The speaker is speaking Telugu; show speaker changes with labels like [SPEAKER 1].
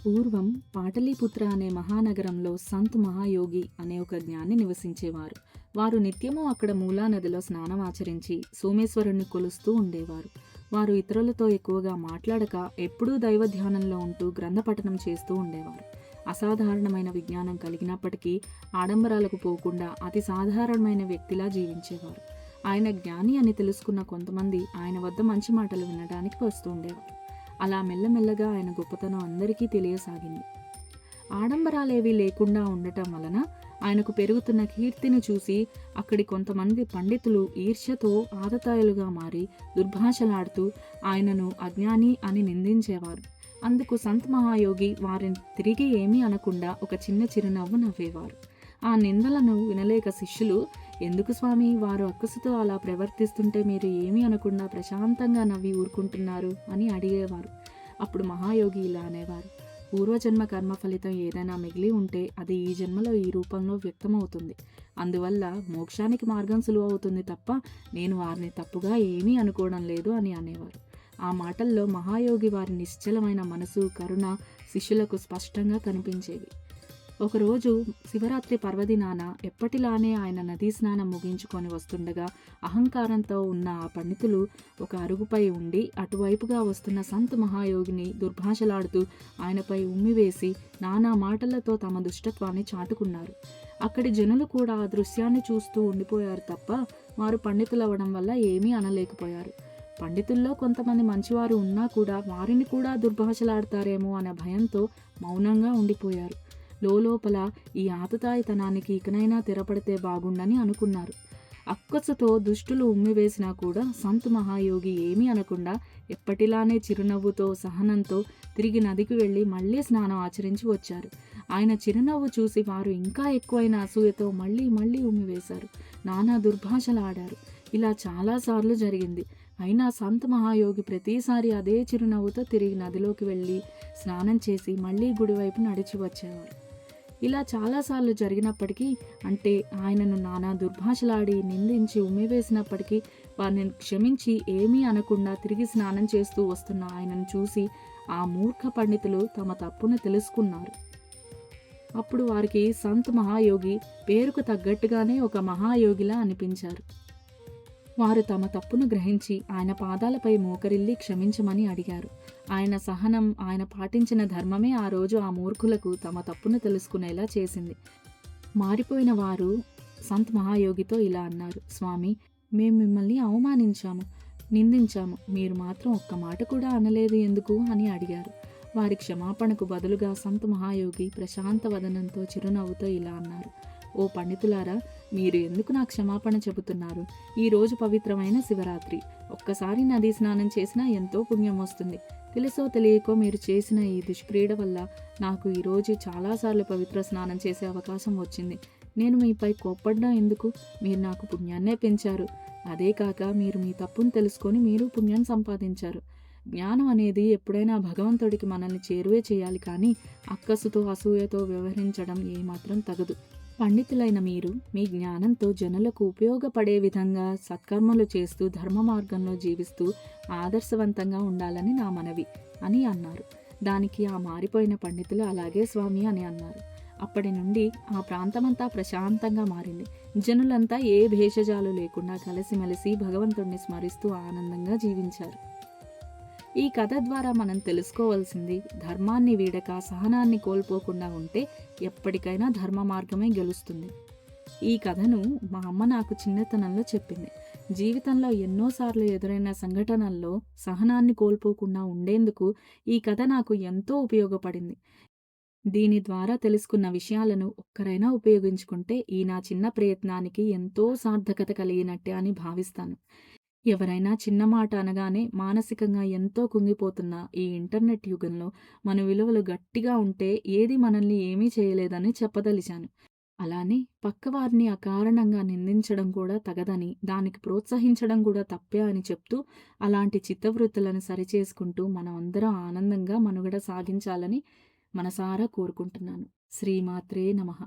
[SPEAKER 1] పూర్వం పాటలీపుత్ర అనే మహానగరంలో సంత్ మహాయోగి అనే ఒక జ్ఞాని నివసించేవారు. వారు నిత్యము అక్కడ మూలా నదిలో స్నానం ఆచరించి సోమేశ్వరుణ్ణి కొలుస్తూ ఉండేవారు. వారు ఇతరులతో ఎక్కువగా మాట్లాడక ఎప్పుడూ దైవ ధ్యానంలో ఉంటూ గ్రంథ పఠనం చేస్తూ ఉండేవారు. అసాధారణమైన విజ్ఞానం కలిగినప్పటికీ ఆడంబరాలకు పోకుండా అతి సాధారణమైన వ్యక్తిలా జీవించేవారు. ఆయన జ్ఞాని అని తెలుసుకున్న కొంతమంది ఆయన వద్ద మంచి మాటలు వినడానికి వస్తూ ఉండేవారు. అలా మెల్లమెల్లగా ఆయన గొప్పతనం అందరికీ తెలియసాగింది. ఆడంబరాలేవీ లేకుండా ఉండటం వలన ఆయనకు పెరుగుతున్న కీర్తిని చూసి అక్కడి కొంతమంది పండితులు ఈర్ష్యతో ఆతతాయులుగా మారి దుర్భాషలాడుతూ ఆయనను అజ్ఞాని అని నిందించేవారు. అందుకు సంత్ మహాయోగి వారిని తిరిగి ఏమీ అనకుండా ఒక చిన్న చిరునవ్వు నవ్వేవారు. ఆ నిందలను వినలేక శిష్యులు, ఎందుకు స్వామి, వారు అక్కసుతో అలా ప్రవర్తిస్తుంటే మీరు ఏమీ అనకుండా ప్రశాంతంగా నవ్వి ఊరుకుంటున్నారు అని అడిగేవారు. అప్పుడు మహాయోగి ఇలా అనేవారు, పూర్వజన్మ కర్మ ఫలితం ఏదైనా మిగిలి ఉంటే అది ఈ జన్మలో ఈ రూపంలో వ్యక్తమవుతుంది. అందువల్ల మోక్షానికి మార్గం సులువవుతుంది తప్ప నేను వారిని తప్పుగా ఏమీ అనుకోవడం లేదు అని అనేవారు. ఆ మాటల్లో మహాయోగి వారి నిశ్చలమైన మనసు, కరుణ శిష్యులకు స్పష్టంగా కనిపించేవి. ఒకరోజు శివరాత్రి పర్వదినాన ఎప్పటిలానే ఆయన నదీ స్నానం ముగించుకొని వస్తుండగా అహంకారంతో ఉన్న ఆ పండితులు ఒక అరుగుపై ఉండి అటువైపుగా వస్తున్న సంత్ మహాయోగిని దుర్భాషలాడుతూ ఆయనపై ఉమ్మివేసి నానా మాటలతో తమ దుష్టత్వాన్ని చాటుకున్నారు. అక్కడి జనులు కూడా ఆ దృశ్యాన్ని చూస్తూ ఉండిపోయారు తప్ప వారు పండితులవ్వడం వల్ల ఏమీ అనలేకపోయారు. పండితుల్లో కొంతమంది మంచివారు ఉన్నా కూడా వారిని కూడా దుర్భాషలాడతారేమో అనే భయంతో మౌనంగా ఉండిపోయారు. లోపల ఈ ఆతతాయితనానికి ఇకనైనా తెరపడితే బాగుండని అనుకున్నారు. అక్కసుతో దుష్టులు ఉమ్మివేసినా కూడా సంత్ మహాయోగి ఏమీ అనకుండా ఎప్పటిలానే చిరునవ్వుతో సహనంతో తిరిగి నదికి వెళ్ళి మళ్ళీ స్నానం ఆచరించి వచ్చారు. ఆయన చిరునవ్వు చూసి వారు ఇంకా ఎక్కువైన అసూయతో మళ్ళీ మళ్ళీ ఉమ్మివేశారు. నానా దుర్భాషలు ఆడారు. ఇలా చాలాసార్లు జరిగింది. అయినా సంత్ మహాయోగి ప్రతిసారి అదే చిరునవ్వుతో తిరిగి నదిలోకి వెళ్ళి స్నానం చేసి మళ్ళీ గుడివైపు నడిచి వచ్చేవారు. ఇలా చాలాసార్లు జరిగినప్పటికీ, అంటే ఆయనను నానా దుర్భాషలాడి నిందించి ఉమ్మివేసినప్పటికీ వారిని క్షమించి ఏమీ అనకుండా తిరిగి స్నానం చేస్తూ వస్తున్న ఆయనను చూసి ఆ మూర్ఖ పండితులు తమ తప్పును తెలుసుకున్నారు. అప్పుడు వారికి సంత్ మహాయోగి పేరుకు తగ్గట్టుగానే ఒక మహాయోగిలా అనిపించారు. వారు తమ తప్పును గ్రహించి ఆయన పాదాలపై మోకరిల్లి క్షమించమని అడిగారు. ఆయన సహనం, ఆయన పాటించిన ధర్మమే ఆ రోజు ఆ మూర్ఖులకు తమ తప్పును తెలుసుకునేలా చేసింది. మారిపోయిన వారు సంత్ మహాయోగితో ఇలా అన్నారు, స్వామి, మేము మిమ్మల్ని అవమానించాము, నిందించాము, మీరు మాత్రం ఒక్క మాట కూడా అనలేదు ఎందుకు అని అడిగారు. వారి క్షమాపణకు బదులుగా సంత్ మహాయోగి ప్రశాంత వదనంతో చిరునవ్వుతో ఇలా అన్నారు, ఓ పండితులారా, మీరు ఎందుకు నా క్షమాపణ చెబుతున్నారు? ఈరోజు పవిత్రమైన శివరాత్రి. ఒక్కసారి నదీ స్నానం చేసినా ఎంతో పుణ్యం వస్తుంది. తెలుసో తెలియకో మీరు చేసిన ఈ దుష్క్రీడ వల్ల నాకు ఈరోజు చాలాసార్లు పవిత్ర స్నానం చేసే అవకాశం వచ్చింది. నేను మీపై కోప్పడ్డా ఎందుకు? మీరు నాకు పుణ్యాన్నే పెంచారు. అదే కాక మీరు మీ తప్పును తెలుసుకొని మీరు పుణ్యం సంపాదించారు. జ్ఞానం అనేది ఎప్పుడైనా భగవంతుడికి మనల్ని చేరువే చేయాలి, కానీ అక్కసుతో అసూయతో వ్యవహరించడం ఏమాత్రం తగదు. పండితులైన మీరు మీ జ్ఞానంతో జనులకు ఉపయోగపడే విధంగా సత్కర్మలు చేస్తూ ధర్మ మార్గంలో జీవిస్తూ ఆదర్శవంతంగా ఉండాలని నా మనవి అని అన్నారు. దానికి ఆ మారిపోయిన పండితులు అలాగే స్వామి అని అన్నారు. అప్పటి నుండి ఆ ప్రాంతమంతా ప్రశాంతంగా మారింది. జనులంతా ఏ భేషజాలు లేకుండా కలిసిమెలిసి భగవంతుణ్ణి స్మరిస్తూ ఆనందంగా జీవించారు. ఈ కథ ద్వారా మనం తెలుసుకోవాల్సింది, ధర్మాన్ని వీడక సహనాన్ని కోల్పోకుండా ఉంటే ఎప్పటికైనా ధర్మ మార్గమే గెలుస్తుంది. ఈ కథను మా అమ్మ నాకు చిన్నతనంలో చెప్పింది. జీవితంలో ఎన్నోసార్లు ఎదురైన సంఘటనల్లో సహనాన్ని కోల్పోకుండా ఉండేందుకు ఈ కథ నాకు ఎంతో ఉపయోగపడింది. దీని ద్వారా తెలుసుకున్న విషయాలను ఒక్కరైనా ఉపయోగించుకుంటే ఈ నా చిన్న ప్రయత్నానికి ఎంతో సార్థకత కలిగినట్టే అని భావిస్తాను. ఎవరైనా చిన్న మాట అనగానే మానసికంగా ఎంతో కుంగిపోతున్న ఈ ఇంటర్నెట్ యుగంలో మన విలువలు గట్టిగా ఉంటే ఏది మనల్ని ఏమీ చేయలేదని చెప్పదలిచాను. అలానే పక్కవారిని అకారణంగా నిందించడం కూడా తగదని, దానికి ప్రోత్సహించడం కూడా తప్పే అని చెప్తూ అలాంటి చిత్తవృత్తులను సరిచేసుకుంటూ మనం అందరం ఆనందంగా మనుగడ సాగించాలని మనసారా కోరుకుంటున్నాను. శ్రీమాత్రే నమః.